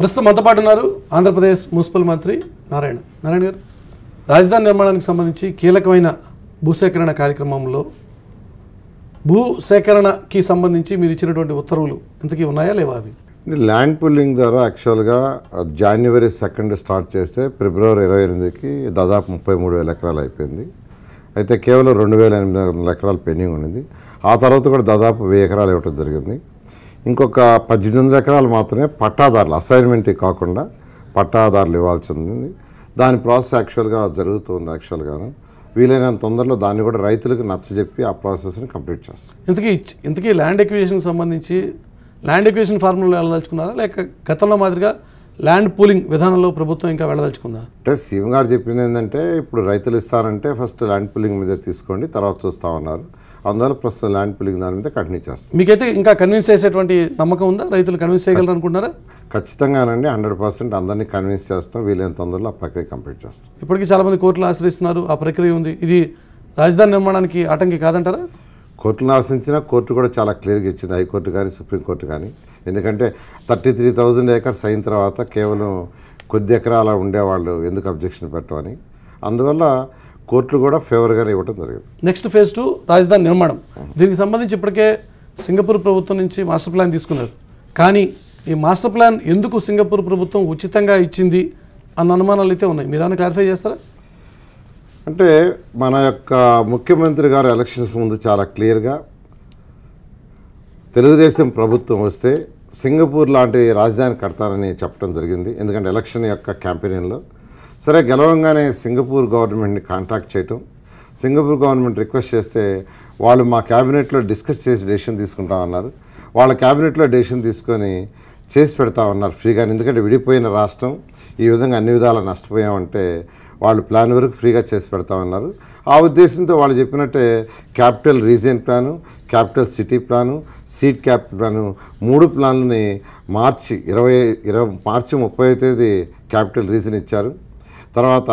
ప్రస్తుతం మనతో పాటు ఉన్నారు ఆంధ్రప్రదేశ్ మున్సిపల్ మంత్రి నారాయణ గారు. రాజధాని నిర్మాణానికి సంబంధించి కీలకమైన భూసేకరణ కార్యక్రమంలో భూసేకరణకి సంబంధించి మీరు ఇచ్చినటువంటి ఉత్తర్వులు ఇంతకీ ఉన్నాయా లేవా? అవి ల్యాండ్ పుల్లింగ్ ద్వారా యాక్చువల్గా జనవరి 2 స్టార్ట్ చేస్తే ఫిబ్రవరి 28కి దాదాపు 33,000 ఎకరాలు అయిపోయింది. అయితే కేవలం 2,800 ఎకరాలు పెండింగ్ ఉంది. ఆ తర్వాత కూడా దాదాపు 1000 ఎకరాలు ఇవ్వడం జరిగింది. ఇంకొక 1800 ఎకరాలు మాత్రమే పట్టాదారులు, అసైన్మెంట్ కాకుండా పట్టాదారులు ఇవ్వాల్సి ఉంది. దాని ప్రాసెస్ యాక్చువల్గా జరుగుతుంది. యాక్చువల్గాను వీలైనంత తొందరలో దాన్ని కూడా రైతులకు నచ్చజెప్పి ఆ ప్రాసెస్ని కంప్లీట్ చేస్తాం. ఇంతకీ ల్యాండ్ ఎక్విజిషన్కి సంబంధించి ల్యాండ్ ఎక్విజిషన్ ఫార్ములా వెళ్ళదలుచుకున్నారా, లేక గతంలో మాదిరిగా ల్యాండ్ పూలింగ్ విధానంలో ప్రభుత్వం ఇంకా వెళ్ళదలుచుకుందా? అంటే సీఎం గారు చెప్పింది ఏంటంటే, ఇప్పుడు రైతులు ఇస్తారంటే ఫస్ట్ ల్యాండ్ పూలింగ్ మీద తీసుకోండి, తర్వాత చూస్తామన్నారు. అందువల్ల ప్రస్తుతం ల్యాండ్ పూలింగ్ దాని మీద కంటిన్యూ చేస్తాం. మీకైతే ఇంకా కన్విన్స్ చేసేటువంటి నమ్మకం ఉందా? రైతులు కన్విన్స్ చేయగలరు అనుకుంటున్నారా? ఖచ్చితంగానండి, 100% అందరినీ కన్విన్స్ చేస్తాం. వీలైన తొందరలో ఆ ప్రక్రియ కంప్లీట్ చేస్తాం. ఇప్పటికీ చాలామంది కోర్టులు ఆశ్రయిస్తున్నారు, ఆ ప్రక్రియ ఉంది. ఇది రాజధాని నిర్మాణానికి ఆటంకి కాదంటారా? కోర్టును ఆశించిన కోర్టు కూడా చాలా క్లియర్గా ఇచ్చింది, హైకోర్టు కానీ సుప్రీంకోర్టు కానీ. ఎందుకంటే 33,000 ఏకర్స్ అయిన తర్వాత కేవలం కొద్ది ఎకరాల ఉండేవాళ్ళు ఎందుకు అబ్జెక్షన్ పెట్టమని. అందువల్ల కోర్టులు కూడా ఫేవర్గానే ఇవ్వడం జరిగింది. నెక్స్ట్ ఫేజ్ 2 రాజధాని నిర్మాణం. దీనికి సంబంధించి ఇప్పటికే సింగపూర్ ప్రభుత్వం నుంచి మాస్టర్ ప్లాన్ తీసుకున్నారు. కానీ ఈ మాస్టర్ ప్లాన్ ఎందుకు సింగపూర్ ప్రభుత్వం ఉచితంగా ఇచ్చింది అన్న అనుమానాలు అయితే ఉన్నాయి. మీరు ఏమైనా క్లారిఫై చేస్తారా? అంటే మన యొక్క ముఖ్యమంత్రి గారు ఎలక్షన్స్ ముందు చాలా క్లియర్గా తెలుగుదేశం ప్రభుత్వం వస్తే సింగపూర్ లాంటి రాజధాని కడతానని చెప్పడం జరిగింది. ఎందుకంటే ఎలక్షన్ యొక్క క్యాంపెయిన్లో సరే గెలవంగానే సింగపూర్ గవర్నమెంట్ని కాంటాక్ట్ చేయటం, సింగపూర్ గవర్నమెంట్ రిక్వెస్ట్ చేస్తే వాళ్ళు మా క్యాబినెట్లో డిస్కస్ చేసి డెసిషన్ తీసుకుంటామన్నారు. వాళ్ళ క్యాబినెట్లో డెసిషన్ తీసుకొని చేసి పెడతామన్నారు ఫ్రీగా. ఎందుకంటే విడిపోయిన రాష్ట్రం ఈ విధంగా అన్ని విధాలా నష్టపోయామంటే వాళ్ళు ప్లాన్ వరకు ఫ్రీగా చేసి పెడతామన్నారు. ఆ ఉద్దేశంతో వాళ్ళు చెప్పినట్టే capital region plan, capital city plan, seat capital plan 3 ప్లాన్లని మార్చి 30వ తేదీ క్యాపిటల్ రీజన్ ఇచ్చారు. తర్వాత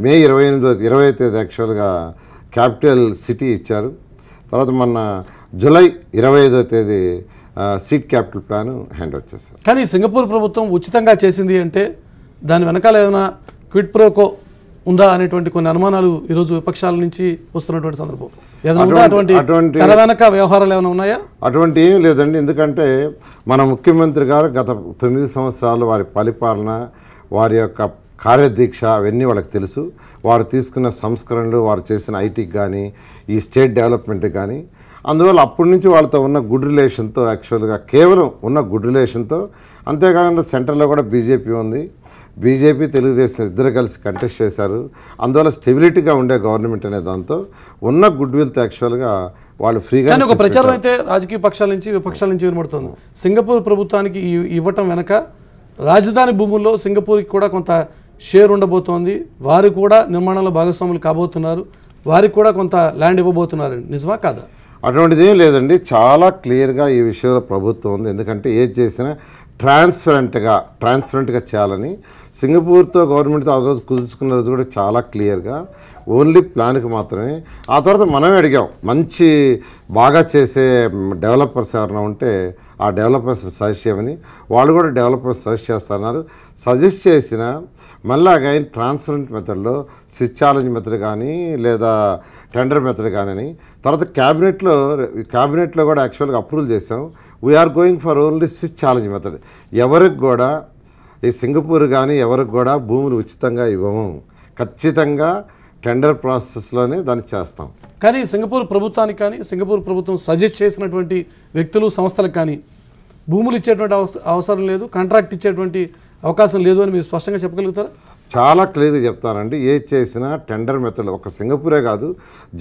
మే 20వ తేదీ యాక్చువల్గా క్యాపిటల్ సిటీ ఇచ్చారు. తర్వాత మొన్న జూలై 25వ తేదీ seat capital plan hand over చేశారు. కానీ సింగపూర్ ప్రభుత్వం ఉచితంగా చేసింది అంటే దాని వెనకాల ఏమైనా క్విడ్ ప్రోకో ఉందా అనేటువంటి కొన్ని అనుమానాలు ఈరోజు విపక్షాల నుంచి వస్తున్నటువంటి సందర్భం. అటువంటి వెనక వ్యవహారాలు ఏమైనా ఉన్నాయా? అటువంటి ఏం లేదండి. ఎందుకంటే మన ముఖ్యమంత్రి గారు గత 9 సంవత్సరాలు వారి పరిపాలన, వారి యొక్క కార్యదీక్ష అవన్నీ వాళ్ళకి తెలుసు. వారు తీసుకున్న సంస్కరణలు, వారు చేసిన ఐటీకి కానీ ఈ స్టేట్ డెవలప్మెంట్కి కానీ, అందువల్ల అప్పటి నుంచి వాళ్ళతో ఉన్న గుడ్ రిలేషన్తో యాక్చువల్గా కేవలం ఉన్న గుడ్ రిలేషన్తో, అంతేకాకుండా సెంటర్లో కూడా బీజేపీ ఉంది. బీజేపీ తెలుగుదేశం ఇద్దరు కలిసి కంటెస్ట్ చేశారు. అందువల్ల స్టెబిలిటీగా ఉండే గవర్నమెంట్ అనే దాంతో ఉన్న గుడ్ విల్తో యాక్చువల్గా వాళ్ళు ఫ్రీగా. ఒక ప్రచారం అయితే రాజకీయ పక్షాల నుంచి విపక్షాల నుంచి వినబడుతుంది. సింగపూర్ ప్రభుత్వానికి ఇవ్వటం వెనక రాజధాని భూముల్లో సింగపూర్కి కూడా కొంత షేర్ ఉండబోతోంది, వారు కూడా నిర్మాణంలో భాగస్వాములు కాబోతున్నారు, వారికి కూడా కొంత ల్యాండ్ ఇవ్వబోతున్నారు. నిజమా కాదా? అటువంటిది ఏం లేదండి, చాలా క్లియర్గా ఈ విషయంలో ప్రభుత్వం ఉంది. ఎందుకంటే ఏది చేసినా ట్రాన్స్పరెంట్గా చేయాలని సింగపూర్తో గవర్నమెంట్తో ఆ రోజు కుదుర్చుకున్న రోజు కూడా చాలా క్లియర్గా ఓన్లీ ప్లాన్కి మాత్రమే. ఆ తర్వాత మనమే అడిగాం, మంచి బాగా చేసే డెవలపర్స్ ఎవరైనా ఉంటే ఆ డెవలపర్స్ సజెస్ట్ చేయమని. వాళ్ళు కూడా డెవలపర్స్ సజెస్ట్ చేస్తున్నారు. సజెస్ట్ చేసిన మళ్ళీ అగైన్ ట్రాన్స్పరెంట్ మెథడ్లో స్విచ్ ఛాలెంజ్ మెథడ్ కానీ లేదా టెండర్ మెథడ్ కానీ. తర్వాత క్యాబినెట్లో కూడా యాక్చువల్గా అప్రూవల్ చేసాం. We're going for only switch challenge method. ఎవరికి కూడా ఈ సింగపూర్ కానీ ఎవరికి కూడా భూములు ఉచితంగా ఇవ్వము, ఖచ్చితంగా టెండర్ ప్రాసెస్లోనే దాన్ని చేస్తాం. కానీ సింగపూర్ ప్రభుత్వానికి కానీ సింగపూర్ ప్రభుత్వం సజెస్ట్ చేసినటువంటి వ్యక్తులు సంస్థలకు కానీ భూములు ఇచ్చేటువంటి అవసరం లేదు, కాంట్రాక్ట్ ఇచ్చేటువంటి అవకాశం లేదు అని మీరు స్పష్టంగా చెప్పగలుగుతారా? చాలా క్లియర్గా చెప్తానండి. ఏ చేసినా టెండర్ మెథడ్, ఒక సింగపూరే కాదు,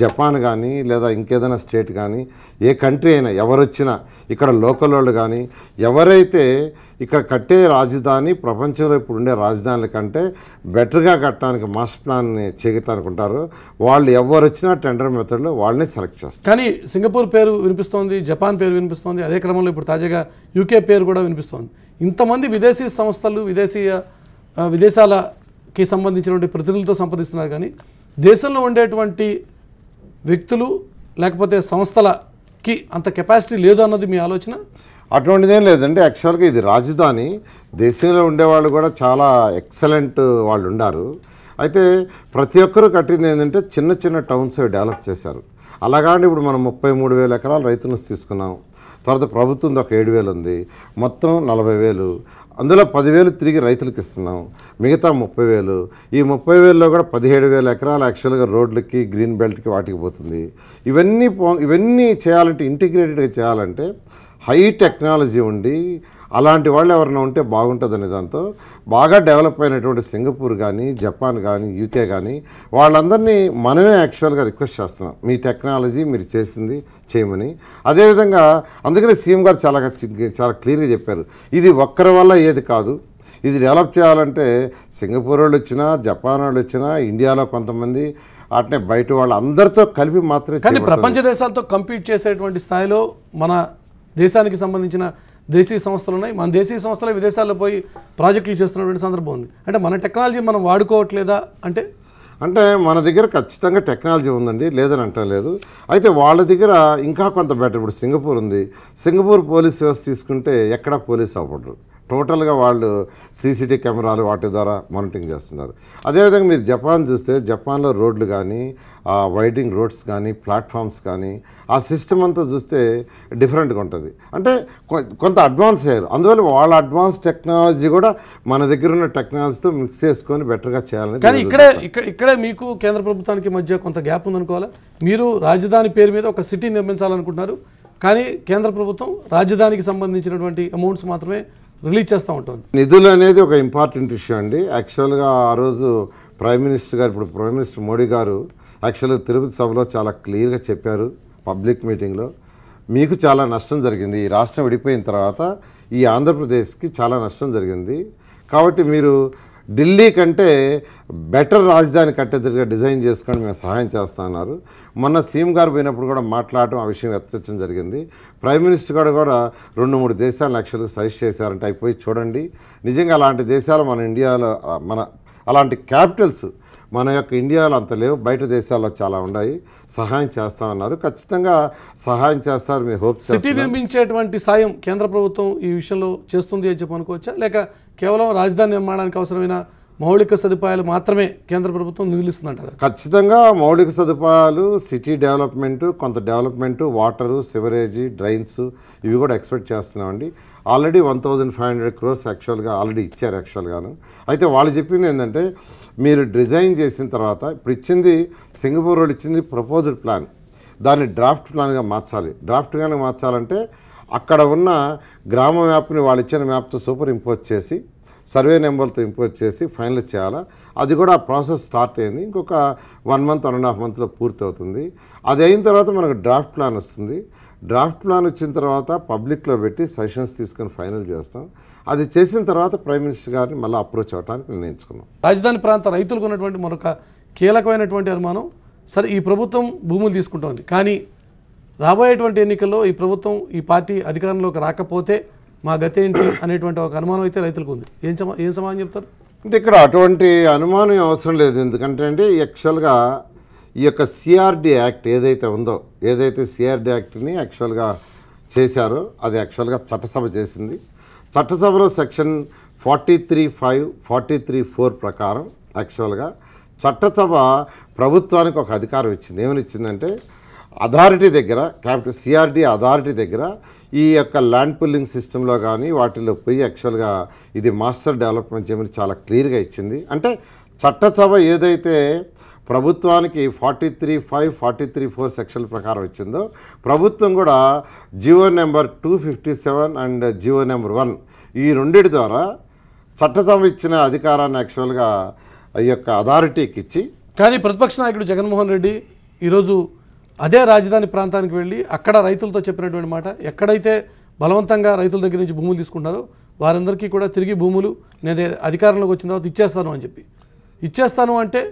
జపాన్ కానీ లేదా ఇంకేదైనా స్టేట్ కానీ ఏ కంట్రీ అయినా ఎవరు వచ్చినా ఇక్కడ లోకల్ వాళ్ళు కానీ ఎవరైతే ఇక్కడ కట్టే రాజధాని ప్రపంచంలో ఇప్పుడు ఉండే రాజధానుల కంటే బెటర్గా కట్టడానికి మాస్టర్ ప్లాన్ని చేయటానుకుంటారు వాళ్ళు ఎవరు వచ్చినా టెండర్ మెథడ్లో వాళ్ళని సెలెక్ట్ చేస్తారు. కానీ సింగపూర్ పేరు వినిపిస్తోంది, జపాన్ పేరు వినిపిస్తోంది, అదే క్రమంలో ఇప్పుడు తాజాగా యూకే పేరు కూడా వినిపిస్తోంది. ఇంతమంది విదేశీ సంస్థలు విదేశాలకి సంబంధించినటువంటి ప్రతినిధులతో సంప్రదిస్తున్నారు. కానీ దేశంలో ఉండేటువంటి వ్యక్తులు లేకపోతే సంస్థలకి అంత కెపాసిటీ లేదు అన్నది మీ ఆలోచన? అటువంటిదేం లేదండి. యాక్చువల్గా ఇది రాజధాని, దేశంలో ఉండేవాళ్ళు కూడా చాలా ఎక్సలెంట్ వాళ్ళు ఉన్నారు. అయితే ప్రతి ఒక్కరూ కట్టింది ఏంటంటే చిన్న చిన్న టౌన్స్ డెవలప్ చేశారు. అలాగంటే ఇప్పుడు మనం 33,000 ఎకరాలు రైతు నుంచి తీసుకున్నాం. తర్వాత ప్రభుత్వంది ఒక 7,000 ఉంది, మొత్తం 40,000. అందులో 10,000 తిరిగి రైతులకు ఇస్తున్నాం, మిగతా 30,000. ఈ 30,000లో కూడా 17,000 ఎకరాలు యాక్చువల్గా రోడ్లకి, గ్రీన్ బెల్ట్కి వాటికి పోతుంది. ఇవన్నీ చేయాలంటే, ఇంటిగ్రేటెడ్గా చేయాలంటే హై టెక్నాలజీ ఉండి అలాంటి వాళ్ళు ఎవరైనా ఉంటే బాగుంటుందనే దాంతో బాగా డెవలప్ అయినటువంటి సింగపూర్ కానీ, జపాన్ కానీ, యూకే కానీ వాళ్ళందరినీ మనమే యాక్చువల్గా రిక్వెస్ట్ చేస్తున్నాం, మీ టెక్నాలజీ మీరు చేసింది చేయమని. అదేవిధంగా అందుకనే సీఎం గారు చాలా క్లియర్గా చెప్పారు, ఇది ఒక్కరి వల్ల ఏది కాదు, ఇది డెవలప్ చేయాలంటే సింగపూర్ వాళ్ళు వచ్చినా, జపాన్ వాళ్ళు వచ్చినా, ఇండియాలో కొంతమంది అట్నే బయట వాళ్ళు అందరితో కలిపి మాత్రమే. కానీ ప్రపంచ దేశాలతో కంపీట్ చేసేటువంటి స్థాయిలో మన దేశానికి సంబంధించిన దేశీయ సంస్థలు ఉన్నాయి. మన దేశీయ సంస్థలే విదేశాల్లో పోయి ప్రాజెక్టులు చేస్తున్నటువంటి సందర్భం ఉంది. అంటే మన టెక్నాలజీ మనం వాడుకోవట్లేదా? అంటే మన దగ్గర ఖచ్చితంగా టెక్నాలజీ ఉందండి, లేదని అంటలేదు. అయితే వాళ్ళ దగ్గర ఇంకా కొంత బెటర్. ఇప్పుడు సింగపూర్ ఉంది, సింగపూర్ పోలీస్ వ్యవస్థ తీసుకుంటే ఎక్కడా పోలీస్ అవ్వడరు, టోటల్గా వాళ్ళు సీసీటీవీ కెమెరాలు వాటి ద్వారా మానిటరింగ్ చేస్తున్నారు. అదేవిధంగా మీరు జపాన్ చూస్తే, జపాన్లో రోడ్లు కానీ, వైడింగ్ రోడ్స్ కానీ, ప్లాట్ఫామ్స్ కానీ, ఆ సిస్టమ్ అంతా చూస్తే డిఫరెంట్గా ఉంటుంది. అంటే కొంత అడ్వాన్స్ అయ్యారు. అందువల్ల వాళ్ళ అడ్వాన్స్ టెక్నాలజీ కూడా మన దగ్గర ఉన్న టెక్నాలజీతో మిక్స్ చేసుకొని బెటర్గా చేయాలని. కానీ ఇక్కడే మీకు కేంద్ర ప్రభుత్వానికి మధ్య కొంత గ్యాప్ ఉందనుకోవాలా? మీరు రాజధాని పేరు మీద ఒక సిటీ నిర్మించాలనుకుంటున్నారు, కానీ కేంద్ర ప్రభుత్వం రాజధానికి సంబంధించినటువంటి అమౌంట్స్ మాత్రమే రిలీజ్ చేస్తూ ఉంటుంది. నిధులు అనేది ఒక ఇంపార్టెంట్ ఇష్యూ అండి. యాక్చువల్గా ఆ రోజు ప్రైమ్ మినిస్టర్ గారు, ఇప్పుడు ప్రైమ్ మినిస్టర్ మోడీ గారు యాక్చువల్గా తిరుపతి సభలో చాలా క్లియర్గా చెప్పారు పబ్లిక్ మీటింగ్లో, మీకు చాలా నష్టం జరిగింది, ఈ రాష్ట్రం విడిపోయిన తర్వాత ఈ ఆంధ్రప్రదేశ్కి చాలా నష్టం జరిగింది, కాబట్టి మీరు ఢిల్లీ కంటే బెటర్ రాజధాని కట్టేదిగా డిజైన్ చేసుకొని మేము సహాయం చేస్తున్నారు. మొన్న సీఎం గారు పోయినప్పుడు కూడా మాట్లాడటం, ఆ విషయం ఎత్తరించడం జరిగింది. ప్రైమ్ మినిస్టర్ గారు కూడా 2-3 దేశాలను యాక్చువల్గా సజెస్ట్ చేశారంటే అవి పోయి చూడండి. నిజంగా అలాంటి దేశాలు మన ఇండియాలో, అలాంటి క్యాపిటల్స్ మన యొక్క ఇండియాలో అంత లేవు, బయట దేశాల్లో చాలా ఉన్నాయి. సహాయం చేస్తామన్నారు, ఖచ్చితంగా సహాయం చేస్తారు. మీ హోప్ సిటీ నిర్మించేటువంటి సాయం కేంద్ర ప్రభుత్వం ఈ విషయంలో చేస్తుంది అని చెప్పి అనుకోవచ్చా, లేక కేవలం రాజధాని నిర్మాణానికి అవసరమైన మౌలిక సదుపాయాలు మాత్రమే కేంద్ర ప్రభుత్వం నిధులిస్తుందంటారు? ఖచ్చితంగా మౌలిక సదుపాయాలు, సిటీ డెవలప్మెంటు, కొంత డెవలప్మెంటు, వాటరు, సివరేజీ, డ్రైన్స్ ఇవి కూడా ఎక్స్పెక్ట్ చేస్తున్నామండి. ఆల్రెడీ 1,500 crores యాక్చువల్గా ఆల్రెడీ ఇచ్చారు యాక్చువల్గాను. అయితే వాళ్ళు చెప్పింది ఏంటంటే, మీరు డిజైన్ చేసిన తర్వాత, ఇప్పుడు ఇచ్చింది సింగపూర్ వాళ్ళు ఇచ్చింది ప్రపోజ్డ్ ప్లాన్, దాన్ని డ్రాఫ్ట్ ప్లాన్గా మార్చాలి. డ్రాఫ్ట్ ప్లాన్గా మార్చాలంటే అక్కడ ఉన్న గ్రామ మ్యాప్ని వాళ్ళు ఇచ్చిన మ్యాప్తో సూపర్ ఇంపోజ్ చేసి, సర్వే నెంబర్తో ఇంపోజ్ చేసి ఫైనల్ చేయాలా. అది కూడా ప్రాసెస్ స్టార్ట్ అయింది, ఇంకొక 1 month 1.5 monthలో పూర్తి అవుతుంది. అది అయిన తర్వాత మనకు డ్రాఫ్ట్ ప్లాన్ వస్తుంది. డ్రాఫ్ట్ ప్లాన్ వచ్చిన తర్వాత పబ్లిక్లో పెట్టి సజెషన్స్ తీసుకొని ఫైనల్ చేస్తాం. అది చేసిన తర్వాత ప్రైమ్ మినిస్టర్ గారిని మళ్ళీ అప్రోచ్ అవ్వడానికి నిర్ణయించుకున్నాం. రాజధాని ప్రాంత రైతులకు ఉన్నటువంటి మరొక కీలకమైనటువంటి అనుమానం, సరే ఈ ప్రభుత్వం భూములు తీసుకుంటోంది, కానీ రాబోయేటువంటి ఎన్నికల్లో ఈ ప్రభుత్వం, ఈ పార్టీ అధికారంలోకి రాకపోతే మా గతి ఏంటి అనేటువంటి ఒక అనుమానం అయితే రైతులకు ఉంది. ఏం సమాధానం చెప్తారు? అంటే ఇక్కడ అటువంటి అనుమానం అవసరం లేదు. ఎందుకంటే అండి, యాక్చువల్గా ఈ యొక్క సిఆర్డి యాక్ట్ ఏదైతే ఉందో, ఏదైతే సిఆర్డి యాక్ట్ని యాక్చువల్గా చేశారో అది యాక్చువల్గా చట్టసభ చేసింది. చట్టసభలో సెక్షన్ 43(5), 43(4) ప్రకారం యాక్చువల్గా చట్టసభ ప్రభుత్వానికి ఒక అధికారం ఇచ్చింది. ఏమని ఇచ్చిందంటే, అథారిటీ దగ్గర, క్యాపిటల్ సిఆర్డి అథారిటీ దగ్గర ఈ యొక్క ల్యాండ్ పుల్లింగ్ సిస్టంలో కానీ వాటిలో పోయి యాక్చువల్గా ఇది మాస్టర్ డెవలప్మెంట్ చేయమని చాలా క్లియర్గా ఇచ్చింది. అంటే చట్టసభ ఏదైతే ప్రభుత్వానికి 43(5), 43(4) సెక్షన్ల ప్రకారం ఇచ్చిందో, ప్రభుత్వం కూడా GO number 257 and GO number 1 ఈ రెండిటి ద్వారా చట్టసభ ఇచ్చిన అధికారాన్ని యాక్చువల్గా ఈ యొక్క అథారిటీకి ఇచ్చి. కానీ ప్రతిపక్ష నాయకుడు జగన్మోహన్ రెడ్డి ఈరోజు అదే రాజధాని ప్రాంతానికి వెళ్ళి అక్కడ రైతులతో చెప్పినటువంటి మాట, ఎక్కడైతే బలవంతంగా రైతుల దగ్గర నుంచి భూములు తీసుకుంటారో వారందరికీ కూడా తిరిగి భూములు నేను అధికారంలోకి వచ్చిన తర్వాత ఇచ్చేస్తాను అని చెప్పి, ఇచ్చేస్తాను అంటే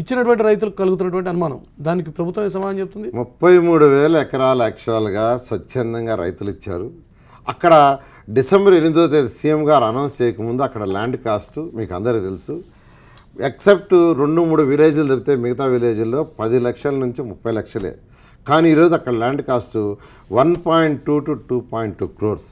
ఇచ్చినటువంటి రైతులకు కలుగుతున్నటువంటి అనుమానం, దానికి ప్రభుత్వం ఏ సమాధానం చెప్తుంది? 33,000 ఎకరాలు యాక్చువల్గా స్వచ్ఛందంగా రైతులు ఇచ్చారు. అక్కడ December 8వ తేదీ సీఎం గారు అనౌన్స్ చేయకముందు అక్కడ ల్యాండ్ కాస్ట్ మీకు అందరికీ తెలుసు, ఎక్సెప్ట్ 2-3 విలేజ్లు తప్పితే మిగతా విలేజ్ల్లో 10 లక్షల నుంచి 30 లక్షలే. కానీ ఈరోజు అక్కడ ల్యాండ్ కాస్ట్ 1.2 to 2.2 crores.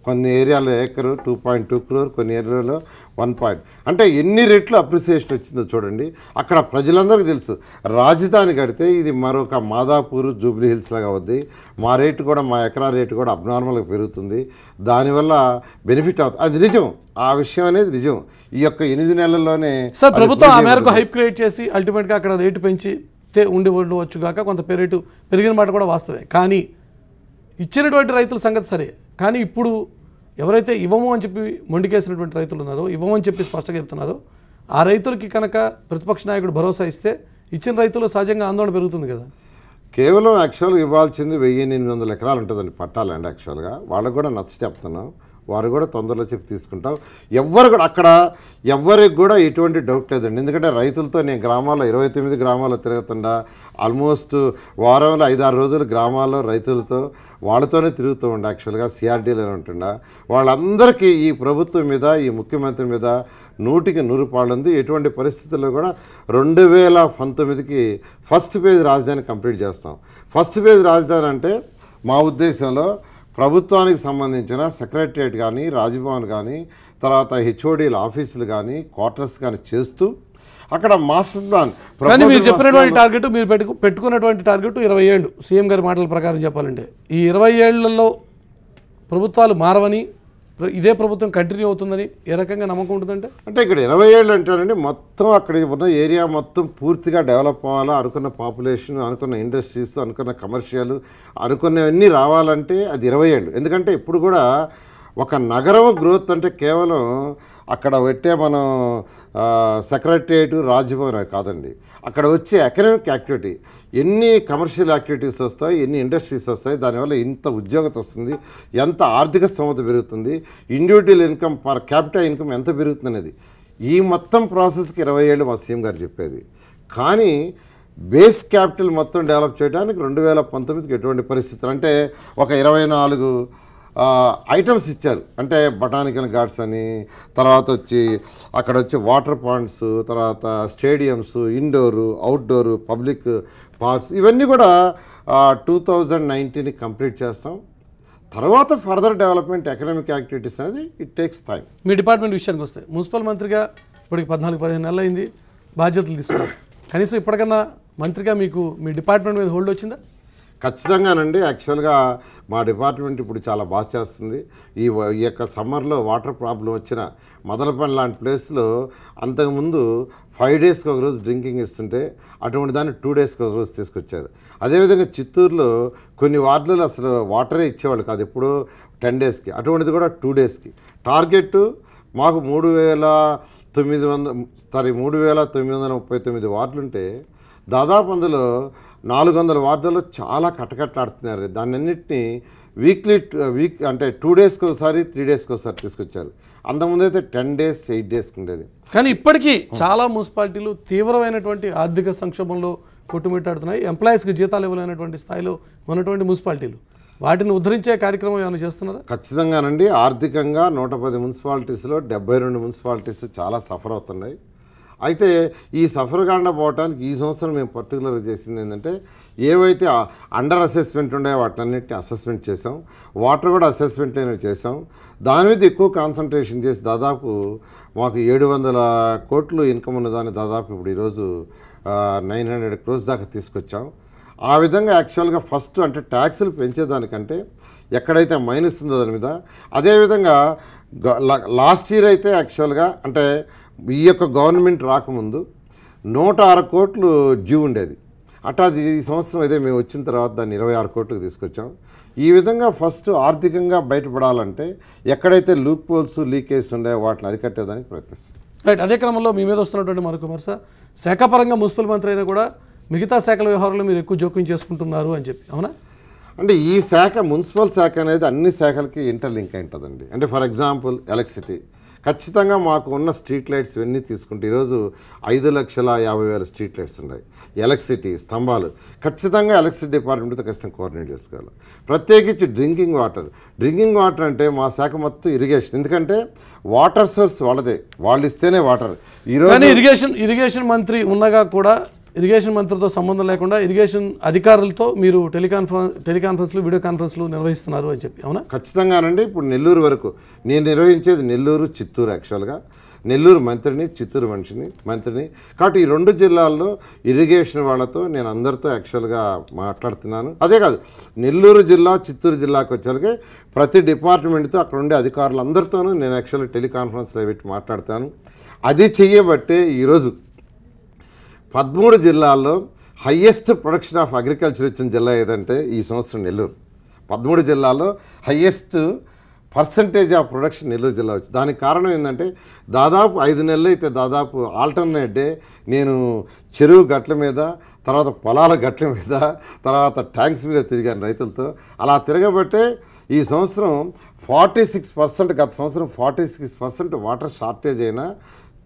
కొన్ని ఏరియాలో ఏకరు 2.2 crore, కొన్ని ఏరియాలో 1. అంటే ఎన్ని రెట్లు అప్రిసియేషన్ వచ్చిందో చూడండి. అక్కడ ప్రజలందరికీ తెలుసు రాజధాని కడితే ఇది మరొక మాదాపూర్ జూబ్లీ హిల్స్ లాగా అవుద్ది, మా రేటు కూడా మా ఎకరా రేటు కూడా అబ్నార్మల్గా పెరుగుతుంది, దానివల్ల బెనిఫిట్ అవుతుంది. అది నిజం, ఆ విషయం అనేది నిజం. ఈ యొక్క 8 నెలల్లోనే సార్ ప్రభుత్వం ఆ మేరకు హైప్ క్రియేట్ చేసి అల్టిమేట్గా అక్కడ రేటు పెంచి ఉండవచ్చు కాక కొంత రేటు పెరిగిన మాట కూడా వాస్తవే. కానీ ఇచ్చినటువంటి రైతుల సంగతి సరే, కానీ ఇప్పుడు ఎవరైతే ఇవ్వము అని చెప్పి మొండికేసినటువంటి రైతులు ఉన్నారో, ఇవ్వము అని చెప్పి స్పష్టంగా చెప్తున్నారో, ఆ రైతులకి కనుక ప్రతిపక్ష నాయకుడు భరోసా ఇస్తే ఇచ్చిన రైతులు సహజంగా ఆందోళన పెరుగుతుంది కదా. కేవలం యాక్చువల్గా ఇవ్వాల్సింది 1800 ఎకరాలు ఉంటుందండి పట్టాలండి. యాక్చువల్గా వాళ్ళకు కూడా నచ్చ చెప్తున్నాం, వారు కూడా తొందరలో చెప్పి తీసుకుంటాం. ఎవ్వరు కూడా అక్కడ ఎవరికి కూడా ఎటువంటి డౌట్ లేదండి. ఎందుకంటే రైతులతో నేను గ్రామాల్లో 29 గ్రామాల్లో తిరుగుతుండా, ఆల్మోస్ట్ వారంలో 5-6 రోజులు గ్రామాల్లో రైతులతో వాళ్ళతోనే తిరుగుతూ ఉండే. యాక్చువల్గా సిఆర్డీలో ఉంటుండా వాళ్ళందరికీ ఈ ప్రభుత్వం మీద, ఈ ముఖ్యమంత్రి మీద 100కి 100 పాళ్ళు ఉంది. ఎటువంటి పరిస్థితుల్లో కూడా 2019కి ఫస్ట్ ఫేజ్ రాజధాని కంప్లీట్ చేస్తాం. ఫస్ట్ ఫేజ్ రాజధాని అంటే మా ఉద్దేశంలో ప్రభుత్వానికి సంబంధించిన సెక్రటరియట్ కానీ, రాజ్భవన్ కానీ, తర్వాత హెచ్ఓడీల ఆఫీసులు కానీ, క్వార్టర్స్ కానీ చేస్తూ అక్కడ మాస్టర్ ప్లాన్. కానీ మీరు చెప్పినటువంటి టార్గెట్, మీరు పెట్టుకున్నటువంటి టార్గెట్ 20 ఏళ్ళు సీఎం గారి మాటల ప్రకారం చెప్పాలంటే, ఈ 20 ఏళ్లలో ప్రభుత్వాలు మారవని, ఇదే ప్రభుత్వం కంటిన్యూ అవుతుందని ఏ రకంగా నమ్మకం ఉంటుందంటే? అంటే ఇక్కడ 20 ఏళ్ళు అంటేనండి మొత్తం అక్కడ ఉన్న ఏరియా మొత్తం పూర్తిగా డెవలప్ అవ్వాలా, అనుకున్న పాపులేషన్, అనుకున్న ఇండస్ట్రీస్, అనుకున్న కమర్షియల్, అనుకున్నవన్నీ రావాలంటే అది 20 ఏళ్ళు. ఎందుకంటే ఇప్పుడు కూడా ఒక నగరం గ్రోత్ అంటే కేవలం అక్కడ పెట్టే మనం సెక్రటరియట్, రాజ్భవన్ కాదండి. అక్కడ వచ్చే ఎకనామిక్ యాక్టివిటీ, ఎన్ని కమర్షియల్ యాక్టివిటీస్ వస్తాయి, ఎన్ని ఇండస్ట్రీస్ వస్తాయి, దానివల్ల ఇంత ఉద్యోగత వస్తుంది, ఎంత ఆర్థిక స్తోమత పెరుగుతుంది, individual income per capital income ఎంత పెరుగుతుంది అనేది ఈ మొత్తం ప్రాసెస్కి 20 ఏళ్ళు మా సీఎం గారు చెప్పేది. కానీ బేస్ క్యాపిటల్ మొత్తం డెవలప్ చేయడానికి 2019కి ఎటువంటి పరిస్థితులు అంటే ఒక 24 ఐటమ్స్ ఇచ్చారు. అంటే బొటానికల్ గార్డ్స్ అని, తర్వాత వచ్చి అక్కడ వచ్చి వాటర్ పాయింట్స్, తర్వాత stadiums, Indore, outdoor, public parks, ఇవన్నీ కూడా 2019కి కంప్లీట్ చేస్తాం. తర్వాత ఫర్దర్ డెవలప్మెంట్ ఎకనామిక్ యాక్టివిటీస్ అనేది it takes time. Me department విషయానికి వస్తే మున్సిపల్ మంత్రిగా ఇప్పటికి 14-15 నెలలు అయింది, బాధ్యతలు తీసుకున్నారు. కనీసం ఇప్పటికన్నా మంత్రిగా మీకు మీ డిపార్ట్మెంట్ మీద హోల్డ్ వచ్చిందా? ఖచ్చితంగానండి. యాక్చువల్గా మా డిపార్ట్మెంట్ ఇప్పుడు చాలా బాగా చేస్తుంది. ఈ యొక్క సమ్మర్లో వాటర్ ప్రాబ్లం వచ్చిన మదనపల్లి లాంటి ప్లేస్లో అంతకుముందు 5 డేస్కి ఒక రోజు డ్రింకింగ్ ఇస్తుంటే అటువంటి దాన్ని 2 డేస్కి ఒక రోజు తీసుకొచ్చారు. అదేవిధంగా చిత్తూరులో కొన్ని వార్డులలో అసలు వాటరే ఇచ్చేవాళ్ళు కాదు, ఎప్పుడో 10 డేస్కి, అటువంటిది కూడా 2 డేస్కి. టార్గెట్ మాకు 3,939 వార్డులుంటే దాదాపు అందులో 400 వార్డులలో చాలా కట్టకట్లాడుతున్నారు. దాన్ని అన్నింటినీ వీక్ అంటే 2 డేస్కి ఒకసారి, 3 డేస్కి ఒకసారి తీసుకొచ్చారు. అంతకుముందైతే 10 డేస్, 8 డేస్కి ఉండేది. కానీ ఇప్పటికీ చాలా మున్సిపాలిటీలు తీవ్రమైనటువంటి ఆర్థిక సంక్షోభంలో కొట్టుమిట్టాడుతున్నాయి. ఎంప్లాయీస్కి జీతాలు ఇవ్వలేనటువంటి స్థాయిలో ఉన్నటువంటి మున్సిపాలిటీలు, వాటిని ఉద్ధరించే కార్యక్రమం ఏమైనా చేస్తున్నారా? ఖచ్చితంగానండి. ఆర్థికంగా 110 మున్సిపాలిటీస్లో 72 మున్సిపాలిటీస్ చాలా సఫర్ అవుతున్నాయి. అయితే ఈ సఫర్ కాకుండా పోవడానికి ఈ సంవత్సరం మేము పర్టికులర్గా చేసింది ఏంటంటే, ఏవైతే అండర్ అసెస్మెంట్ ఉన్నాయో వాటినన్నిటిని అసెస్మెంట్ చేసాం, వాటర్ కూడా అసెస్మెంట్ అనేవి చేసాం. దాని మీద ఎక్కువ కాన్సన్ట్రేషన్ చేసి దాదాపు మాకు 700 కోట్లు ఇన్కమ్ ఉన్నదాన్ని దాదాపు ఇప్పుడు ఈరోజు 900 crores దాకా తీసుకొచ్చాం. ఆ విధంగా యాక్చువల్గా ఫస్ట్ అంటే ట్యాక్సులు పెంచేదానికంటే ఎక్కడైతే మైనస్ ఉందో దాని మీద, అదేవిధంగా లాస్ట్ ఇయర్ అయితే యాక్చువల్గా అంటే ఈ యొక్క గవర్నమెంట్ రాకముందు 106 కోట్లు డ్యూ ఉండేది. అట్లా ఈ సంవత్సరం అయితే మేము వచ్చిన తర్వాత దాన్ని 26 కోట్లకు తీసుకొచ్చాం. ఈ విధంగా ఫస్ట్ ఆర్థికంగా బయటపడాలంటే ఎక్కడైతే లూప్ హోల్స్, లీకేజ్ ఉన్నాయో వాటిని అరికట్టేదానికి ప్రయత్నిస్తాం. రైట్. అదే క్రమంలో మీ మీద వస్తున్నటువంటి మరొక విమర్శ, శాఖాపరంగా మున్సిపల్ మంత్రి అయినా కూడా మిగతా శాఖల వ్యవహారంలో మీరు ఎక్కువ జోక్యం చేసుకుంటున్నారు అని చెప్పి, అవునా? అంటే ఈ శాఖ, మున్సిపల్ శాఖ అనేది అన్ని శాఖలకి ఇంటర్లింక్ అయి ఉంటుందండి. అంటే ఫర్ ఎగ్జాంపుల్ ఎలక్ట్రిసిటీ, ఖచ్చితంగా మాకు ఉన్న స్ట్రీట్ లైట్స్ ఇవన్నీ తీసుకుంటే ఈరోజు 5,50,000 స్ట్రీట్ లైట్స్ ఉన్నాయి. ఎలక్ట్రిసిటీ స్తంభాలు ఖచ్చితంగా ఎలక్ట్రిసిటీ డిపార్ట్మెంట్తో ఖచ్చితంగా కోఆర్డినేట్ చేసుకోవాలి. ప్రత్యేకించి డ్రింకింగ్ వాటర్ అంటే మా శాఖ మొత్తం ఇరిగేషన్, ఎందుకంటే వాటర్ సోర్స్ వాళ్ళదే, వాళ్ళు ఇస్తేనే వాటర్. ఈరోజు ఇరిగేషన్ మంత్రి ఉన్నగా కూడా ఇరిగేషన్ మంత్రితో సంబంధం లేకుండా ఇరిగేషన్ అధికారులతో మీరు టెలికాన్ఫరెన్స్లు వీడియో కాన్ఫరెన్స్లు నిర్వహిస్తున్నారు అని చెప్పి, అవునా? ఖచ్చితంగానండి. ఇప్పుడు నెల్లూరు వరకు నేను నిర్వహించేది నెల్లూరు, చిత్తూరు. యాక్చువల్గా నెల్లూరు మంత్రిని, చిత్తూరు మంత్రిని. కాబట్టి ఈ 2 జిల్లాల్లో ఇరిగేషన్ వాళ్ళతో నేను అందరితో యాక్చువల్గా మాట్లాడుతున్నాను. అదే కాదు, నెల్లూరు జిల్లా, చిత్తూరు జిల్లాకు వచ్చేసరికి ప్రతి డిపార్ట్మెంట్తో అక్కడ ఉండే అధికారులందరితోనూ నేను యాక్చువల్గా టెలికాన్ఫరెన్స్లో పెట్టి మాట్లాడతాను. అది చెయ్యబట్టే ఈరోజు 13 జిల్లాల్లో హయ్యెస్ట్ ప్రొడక్షన్ ఆఫ్ అగ్రికల్చర్ ఇచ్చిన జిల్లా ఏదంటే ఈ సంవత్సరం నెల్లూరు. 13 జిల్లాల్లో highest percentage of production Nellore జిల్లా వచ్చింది. దానికి కారణం ఏంటంటే దాదాపు 5 నెలలు అయితే దాదాపు ఆల్టర్నేట్ డే నేను చెరువు గట్ల మీద, తర్వాత పొలాల గట్ల మీద, తర్వాత ట్యాంక్స్ మీద తిరిగాను రైతులతో. అలా తిరగబట్టే ఈ సంవత్సరం 46%, గత సంవత్సరం 46% వాటర్ షార్టేజ్ అయినా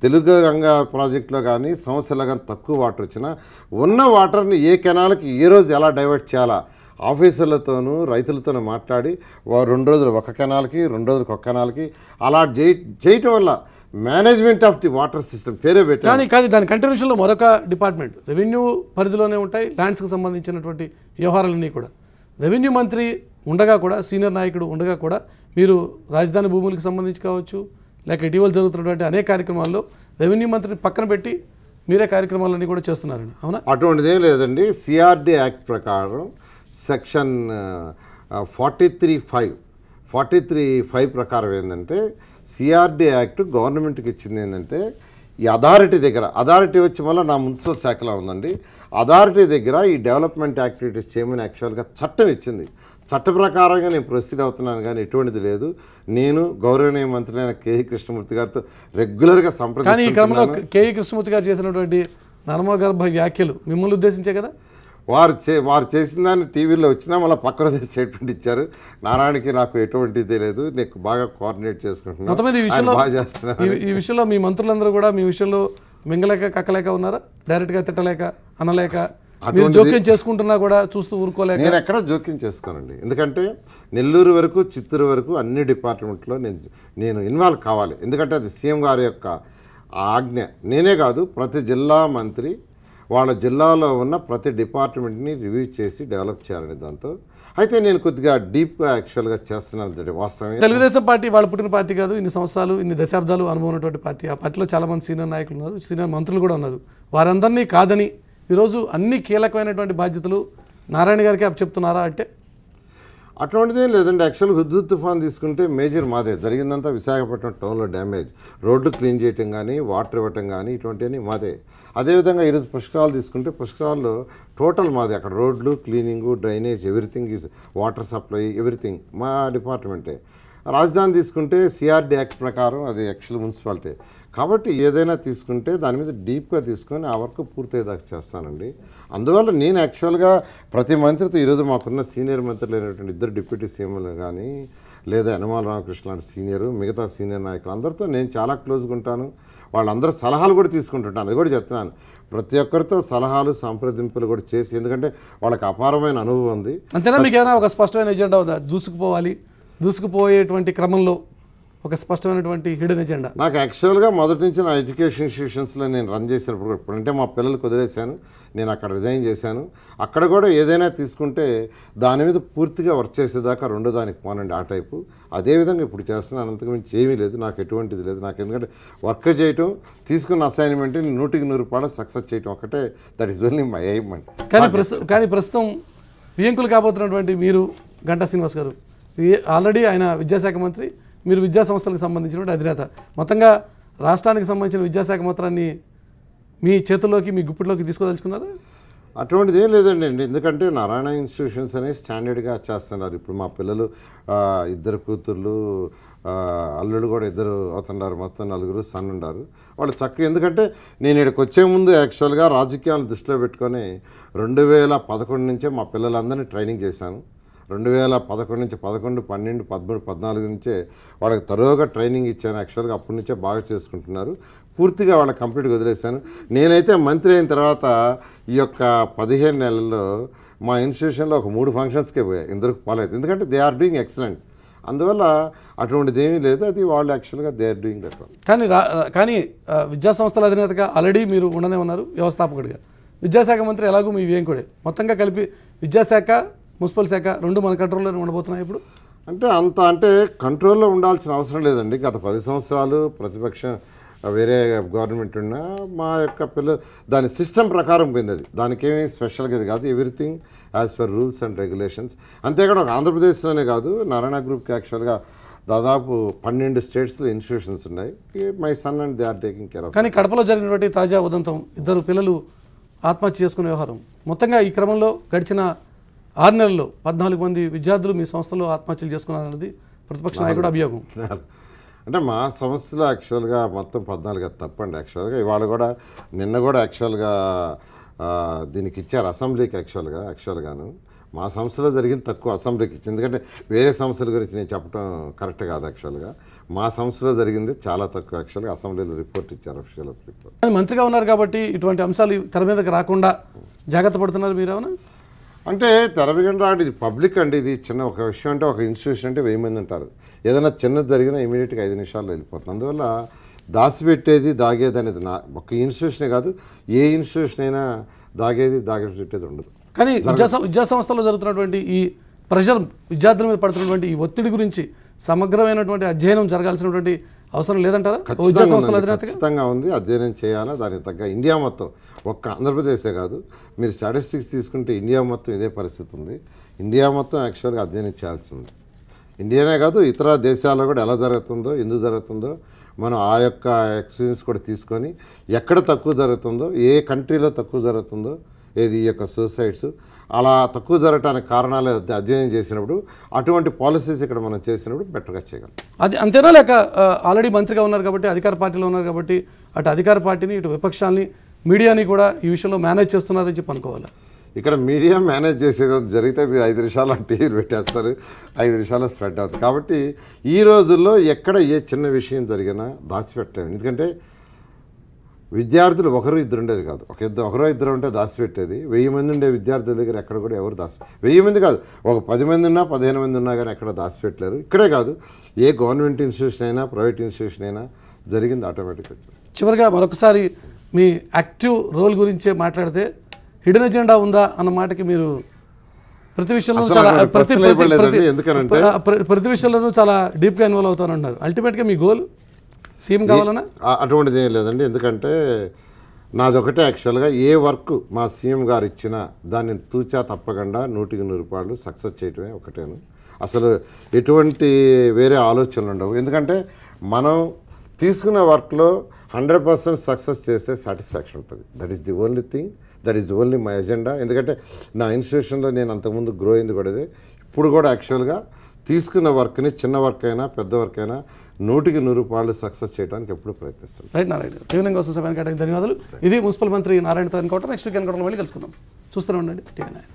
తెలుగు గంగా ప్రాజెక్టులో కానీ సంవత్సరాలు కానీ తక్కువ వాటర్ వచ్చినా ఉన్న వాటర్ని ఏ కెనాల్కి ఏ రోజు ఎలా డైవర్ట్ చేయాలా ఆఫీసర్లతోనూ రైతులతోనూ మాట్లాడి 2 రోజులు ఒక కెనాల్కి, 2 రోజులకు ఒక కెనాల్కి అలా చేయటం వల్ల management of the water system పేరే పెట్టారు. కానీ దాని కంటిన్యూషన్లో మరొక డిపార్ట్మెంట్ రెవెన్యూ పరిధిలోనే ఉంటాయి. ల్యాండ్స్కి సంబంధించినటువంటి వ్యవహారాలన్నీ కూడా రెవెన్యూ మంత్రి ఉండగా కూడా, సీనియర్ నాయకుడు ఉండగా కూడా మీరు రాజధాని భూములకు సంబంధించి కావచ్చు, లేక ఇటీవల జరుగుతున్నటువంటి అనేక కార్యక్రమాల్లో రెవెన్యూ మంత్రిని పక్కన పెట్టి మీరే కార్యక్రమాలన్నీ కూడా చేస్తున్నారండి, అవునా? అటువంటిదేం లేదండి. సిఆర్డి యాక్ట్ ప్రకారం సెక్షన్ 43(5) ప్రకారం ఏంటంటే సిఆర్డి యాక్ట్ గవర్నమెంట్కి ఇచ్చింది ఏంటంటే ఈ అథారిటీ దగ్గర, అథారిటీ వచ్చి వల్ల నా మున్సిపల్ శాఖలో ఉందండి, అథారిటీ దగ్గర ఈ డెవలప్మెంట్ యాక్టివిటీస్ చేయమని యాక్చువల్గా చట్టం ఇచ్చింది. చట్ట ప్రకారంగా నేను ప్రొసీడ్ అవుతున్నాను, కానీ ఎటువంటిది లేదు. నేను గౌరవనీయ మంత్రి అయిన కేఈ కృష్ణమూర్తి గారితో రెగ్యులర్గా కానీ ఈ క్రమంలో కేఈ కృష్ణమూర్తి గారు చేసినటువంటి నర్మగర్భ వ్యాఖ్యలు మిమ్మల్ని ఉద్దేశించే కదా? వారు చేసిన దాన్ని టీవీలో వచ్చినా మళ్ళీ పక్క రోజు స్టేట్మెంట్ ఇచ్చారు. నారాయణకి నాకు ఎటువంటిది లేదు, నీకు బాగా కోఆర్డినేట్ చేసుకుంటున్నాను, బాగా చేస్తున్నాను. ఈ విషయంలో మీ మంత్రులందరూ కూడా మీ విషయంలో మింగలేక కక్కలేక ఉన్నారా? డైరెక్ట్గా తిట్టలేక, అనలేక, మీరు జోక్యం చేసుకుంటున్నా కూడా చూస్తూ ఊరుకోలేక? నేను ఎక్కడ జోక్యం చేసుకోనండి. ఎందుకంటే నెల్లూరు వరకు, చిత్తూరు వరకు అన్ని డిపార్ట్మెంట్లో నేను ఇన్వాల్వ్ కావాలి. ఎందుకంటే అది సీఎం గారి యొక్క ఆజ్ఞ. నేనే కాదు, ప్రతి జిల్లా మంత్రి వాళ్ళ జిల్లాలో ఉన్న ప్రతి డిపార్ట్మెంట్ని రివ్యూ చేసి డెవలప్ చేయాలని దాంతో. అయితే నేను కొద్దిగా డీప్గా యాక్చువల్గా చేస్తున్నాను. వాస్తవమే తెలుగుదేశం పార్టీ వాళ్ళు పుట్టిన పార్టీ కాదు, ఇన్ని సంవత్సరాలు, ఇన్ని దశాబ్దాలు అనుభవం ఉన్నటువంటి పార్టీ. ఆ పార్టీలో చాలామంది సీనియర్ నాయకులు ఉన్నారు, సీనియర్ మంత్రులు కూడా ఉన్నారు. వారందరినీ కాదని ఈరోజు అన్ని కీలకమైనటువంటి బాధ్యతలు నారాయణ గారికి అప్పచెప్తున్నారా అంటే? అటువంటిదేం లేదండి. యాక్చువల్గా హుద్హుద్ తుఫాన్ తీసుకుంటే మేజర్ మాదే జరిగిందంతా. విశాఖపట్నం టౌన్లో డ్యామేజ్, రోడ్లు క్లీన్ చేయటం కానీ, వాటర్ ఇవ్వటం కానీ, ఇటువంటివన్నీ మాదే. అదేవిధంగా ఈరోజు పుష్కరాలు తీసుకుంటే పుష్కరాల్లో టోటల్ మాదే. అక్కడ రోడ్లు, cleaning, drainage, everything is, water supply, everything మా డిపార్ట్మెంటే. రాజధాని తీసుకుంటే సిఆర్డి యాక్ట్ ప్రకారం అది యాక్చువల్ మున్సిపాలిటీ. కాబట్టి ఏదైనా తీసుకుంటే దాని మీద డీప్గా తీసుకొని ఆ వర్క్ పూర్తయ్యేదాకా చేస్తానండి. అందువల్ల నేను యాక్చువల్గా ప్రతి మంత్రితో ఈరోజు మాకున్న సీనియర్ మంత్రులు అయినటువంటి 2 డిప్యూటీ సీఎంలు కానీ, లేదా యనమల రామకృష్ణ లాంటి సీనియరు, మిగతా సీనియర్ నాయకులు అందరితో నేను చాలా క్లోజ్గా ఉంటాను. వాళ్ళందరూ సలహాలు కూడా తీసుకుంటుంటాను. అది కూడా చెప్తున్నాను. ప్రతి ఒక్కరితో సలహాలు, సంప్రదింపులు కూడా చేసి, ఎందుకంటే వాళ్ళకి అపారమైన అనుభవం ఉంది. అంతేనా? మీకేమైనా ఒక స్పష్టమైన ఎజెండా ఉందా? దూసుకుపోయేటువంటి క్రమంలో ఒక స్పష్టమైనటువంటి హిడెన్ ఎజెండా? నాకు యాక్చువల్గా మొదటి నుంచి నా ఎడ్యుకేషన్ ఇన్స్టిట్యూషన్స్లో నేను రన్ చేసినప్పుడు, ఇప్పుడంటే మా పిల్లలకు వదిలేశాను, నేను అక్కడ రిజైన్ చేశాను. అక్కడ కూడా ఏదైనా తీసుకుంటే దాని మీద పూర్తిగా వర్క్ చేసేదాకా రెండో దానికి పోనండి, ఆ టైపు. అదేవిధంగా ఇప్పుడు చేస్తున్నాను. అంతకుమించి ఏమీ లేదు, నాకు ఎటువంటిది లేదు. నాకు ఎందుకంటే వర్క్ చేయటం, తీసుకున్న అసైన్మెంట్ని 100% సక్సెస్ చేయటం ఒకటే, that is only my aim అండి. కానీ ప్రస్తుతం వియంకులు కాబోతున్నటువంటి మీరు, గంటా శ్రీనివాస్ గారు, ఆల్రెడీ ఆయన విద్యాశాఖ మంత్రి, మీరు విద్యా సంస్థలకు సంబంధించినటువంటి అధినేత. మొత్తంగా రాష్ట్రానికి సంబంధించిన విద్యాశాఖ మంత్రాన్ని మీ చేతుల్లోకి, మీ గుప్పిట్లోకి తీసుకోదలుచుకున్నారా? అటువంటిది ఏం లేదండి. ఎందుకంటే నారాయణ ఇన్స్టిట్యూషన్స్ అనేవి స్టాండర్డ్గా చేస్తున్నారు. ఇప్పుడు మా పిల్లలు 2 కూతుర్లు, అల్లుడు కూడా 2 అవుతున్నారు, మొత్తం 4 సన్ ఉన్నారు. వాళ్ళు చక్కగా, ఎందుకంటే నేను ఇక్కడికి వచ్చే ముందు యాక్చువల్గా రాజకీయాలను దృష్టిలో పెట్టుకొని 2011 నుంచే మా పిల్లలందరినీ ట్రైనింగ్ చేశాను. 2011 నుంచి 11, 12, 13, 14 నుంచే వాళ్ళకి తరువుగా ట్రైనింగ్ ఇచ్చాను. యాక్చువల్గా అప్పటి నుంచే బాగా చేసుకుంటున్నారు. పూర్తిగా వాళ్ళకి కంప్లీట్గా వదిలేశాను. నేనైతే మంత్రి అయిన తర్వాత ఈ యొక్క 15 నెలల్లో మా ఇన్స్టిట్యూషన్లో ఒక 3 ఫంక్షన్స్కే పోయాయి, ఇందరికి పోలేదు. ఎందుకంటే దే ఆర్ డూయింగ్ ఎక్సలెంట్. అందువల్ల అటువంటిది ఏమీ లేదు. అది వాళ్ళు యాక్చువల్గా దే ఆర్ డూయింగ్ దట్. కానీ విద్యా సంస్థల అధినేతగా ఆల్రెడీ మీరు ఉండనే ఉన్నారు, వ్యవస్థాపకుడిగా. విద్యాశాఖ మంత్రి ఎలాగూ మీ వ్యయంకుడే, మొత్తంగా కలిపి విద్యాశాఖ మున్సిపల్ శాఖ రెండు మన కంట్రోల్లోనే ఉండబోతున్నాయి ఇప్పుడు. అంటే కంట్రోల్లో ఉండాల్సిన అవసరం లేదండి. గత 10 సంవత్సరాలు ప్రతిపక్షం వేరే గవర్నమెంట్ ఉన్నా మా యొక్క దాని సిస్టమ్ ప్రకారం పోయింది. అది దానికేమీ స్పెషల్గా ఇది కాదు. Everything as per rules and regulations. అంతేకాదు ఒక ఆంధ్రప్రదేశ్లోనే కాదు, నారాయణ గ్రూప్కి యాక్చువల్గా దాదాపు 12 స్టేట్స్లో ఇన్స్టిట్యూషన్స్ ఉన్నాయి. My son and they are taking care of. కానీ కడపలో జరిగినటువంటి తాజా ఉదంతం 2 పిల్లలు ఆత్మహత్య చేసుకునే వ్యవహారం, మొత్తంగా ఈ క్రమంలో గడిచిన 6 నెలల్లో 14 మంది విద్యార్థులు మీ సంస్థలో ఆత్మహత్యలు చేసుకున్నారన్నది ప్రతిపక్ష నాయకుడు అభియోగం. అంటే మా సంస్థలో యాక్చువల్గా మొత్తం 14 తప్పండి. యాక్చువల్గా ఇవాళ కూడా నిన్న కూడా యాక్చువల్గా దీనికి ఇచ్చారు అసెంబ్లీకి. యాక్చువల్గాను మా సంస్థలో జరిగింది తక్కువ, అసెంబ్లీకి ఇచ్చింది. ఎందుకంటే వేరే సంస్థల గురించి నేను చెప్పడం కరెక్ట్ కాదు. యాక్చువల్గా మా సంస్థలో జరిగింది చాలా తక్కువ. యాక్చువల్గా అసెంబ్లీలో రిపోర్ట్ ఇచ్చారు, అఫీషియల్ రిపోర్ట్. మంత్రిగా ఉన్నారు కాబట్టి ఇటువంటి అంశాలు తెర మీదకి రాకుండా జాగ్రత్త పడుతున్నారు మీరు ఏమన్నా? అంటే తెరవిగండి రాడు, ఇది పబ్లిక్ అండి. ఇది చిన్న ఒక విషయం అంటే ఒక ఇన్స్టిట్యూషన్ అంటే 1000 మంది ఉంటారు. ఏదైనా చిన్నది జరిగినా ఇమీడియట్గా 5 నిమిషాల్లో వెళ్ళిపోతుంది. అందువల్ల దాచిపెట్టేది దాగేది అనేది ఒక ఇన్స్టిట్యూషనే కాదు, ఏ ఇన్స్టిట్యూషన్ అయినా దాచిపెట్టేది ఉండదు. కానీ విద్యా సంస్థలో జరుగుతున్నటువంటి ఈ ప్రెషర్, విద్యార్థుల మీద పడుతున్నటువంటి ఈ ఒత్తిడి గురించి సమగ్రమైనటువంటి అధ్యయనం జరగాల్సినటువంటి అవసరం లేదంటారా? ఖచ్చితంగా ఉంది, అధ్యయనం చేయాలా. దానికి తగ్గ ఇండియా మొత్తం, ఒక్క ఆంధ్రప్రదేశే కాదు, మీరు స్టాటిస్టిక్స్ తీసుకుంటే ఇండియా మొత్తం ఇదే పరిస్థితి ఉంది. ఇండియా మొత్తం యాక్చువల్గా అధ్యయనం చేయాల్సి ఉంది. ఇండియానే కాదు, ఇతర దేశాల్లో కూడా ఎలా జరుగుతుందో, ఎందుకు జరుగుతుందో మనం ఆ యొక్క ఎక్స్పీరియన్స్ కూడా తీసుకొని ఎక్కడ తక్కువ జరుగుతుందో, ఏ కంట్రీలో తక్కువ జరుగుతుందో, ఏది ఈ యొక్క సూసైడ్స్ అలా తక్కువ జరగడానికి కారణాలు అధ్యయనం చేసినప్పుడు అటువంటి పాలసీస్ ఇక్కడ మనం చేసినప్పుడు బెటర్గా చేయగలం. అది అంతేనా, లేక ఆల్రెడీ మంత్రిగా ఉన్నారు కాబట్టి, అధికార పార్టీలో ఉన్నారు కాబట్టి, అటు అధికార పార్టీని ఇటు విపక్షాలని మీడియాని కూడా ఈ విషయంలో మేనేజ్ చేస్తున్నారని చెప్పి అనుకోవాలి? ఇక్కడ మీడియా మేనేజ్ చేసేది జరిగితే మీరు 5 నిమిషాలు టీవీ పెట్టేస్తారు, 5 నిమిషాలు స్ప్రెడ్ అవుతుంది. కాబట్టి ఈ రోజుల్లో ఎక్కడ ఏ చిన్న విషయం జరిగినా దాచిపెట్టలేము. ఎందుకంటే విద్యార్థులు 1-2 ఉండేది కాదు, ఒకరో ఇద్దరు ఉంటే దాచిపెట్టేది. 1000 మంది ఉండే విద్యార్థుల దగ్గర ఎక్కడ కూడా ఎవరు 1000 మంది కాదు, ఒక 10 మంది ఉన్నా 15 మంది ఉన్నా కానీ ఎక్కడ దాచిపెట్టలేరు. ఇక్కడే కాదు, ఏ గవర్నమెంట్ ఇన్స్టిట్యూషన్ అయినా ప్రైవేట్ ఇన్స్టిట్యూషన్ అయినా జరిగింది ఆటోమేటిక్గా వచ్చేస్తుంది. చివరిగా మరొకసారి మీ యాక్టివ్ రోల్ గురించే మాట్లాడితే, హిడెన్ ఎజెండా ఉందా అన్న మాటకి మీరు ప్రతి విషయంలోనూ చాలా డీప్గా ఇన్వాల్వ్ అవుతానంటున్నారు. అల్టిమేట్గా మీ గోల్ సీఎం కావాలన్నా? అటువంటిది ఏం లేదండి. ఎందుకంటే నాదొకటే యాక్చువల్గా, ఏ వర్క్ మా సీఎం గారు ఇచ్చినా దాన్ని తూచా తప్పకుండా 100% సక్సెస్ చేయటమే ఒకటేను. అసలు ఎటువంటి వేరే ఆలోచనలు ఉండవు. ఎందుకంటే మనం తీసుకున్న వర్క్లో 100% సక్సెస్ చేస్తే సాటిస్ఫాక్షన్ ఉంటుంది. That is the only thing, that is the only my agenda. ఎందుకంటే నా ఇన్స్టిట్యూషన్లో నేను అంతకుముందు గ్రో అయింది కూడా ఇదే. ఇప్పుడు కూడా యాక్చువల్గా తీసుకున్న వర్క్ని, చిన్న వర్క్ అయినా పెద్ద వర్క్ అయినా 100% సక్సెస్ చేయడానికి ఎప్పుడు ప్రయత్నిస్తున్నాను. రైట్ నారాయణ, టీవీ కోసం సమయానికి కేటాయించి ధన్యవాదాలు. ఇది మున్సిపల్ మంత్రి నారాయణతో అనుకోవటం. నెక్స్ట్ వీక్ అనుకోవడం మళ్ళీ కలుసుకుందాం. చూస్తూనే ఉండండి టీవీ9.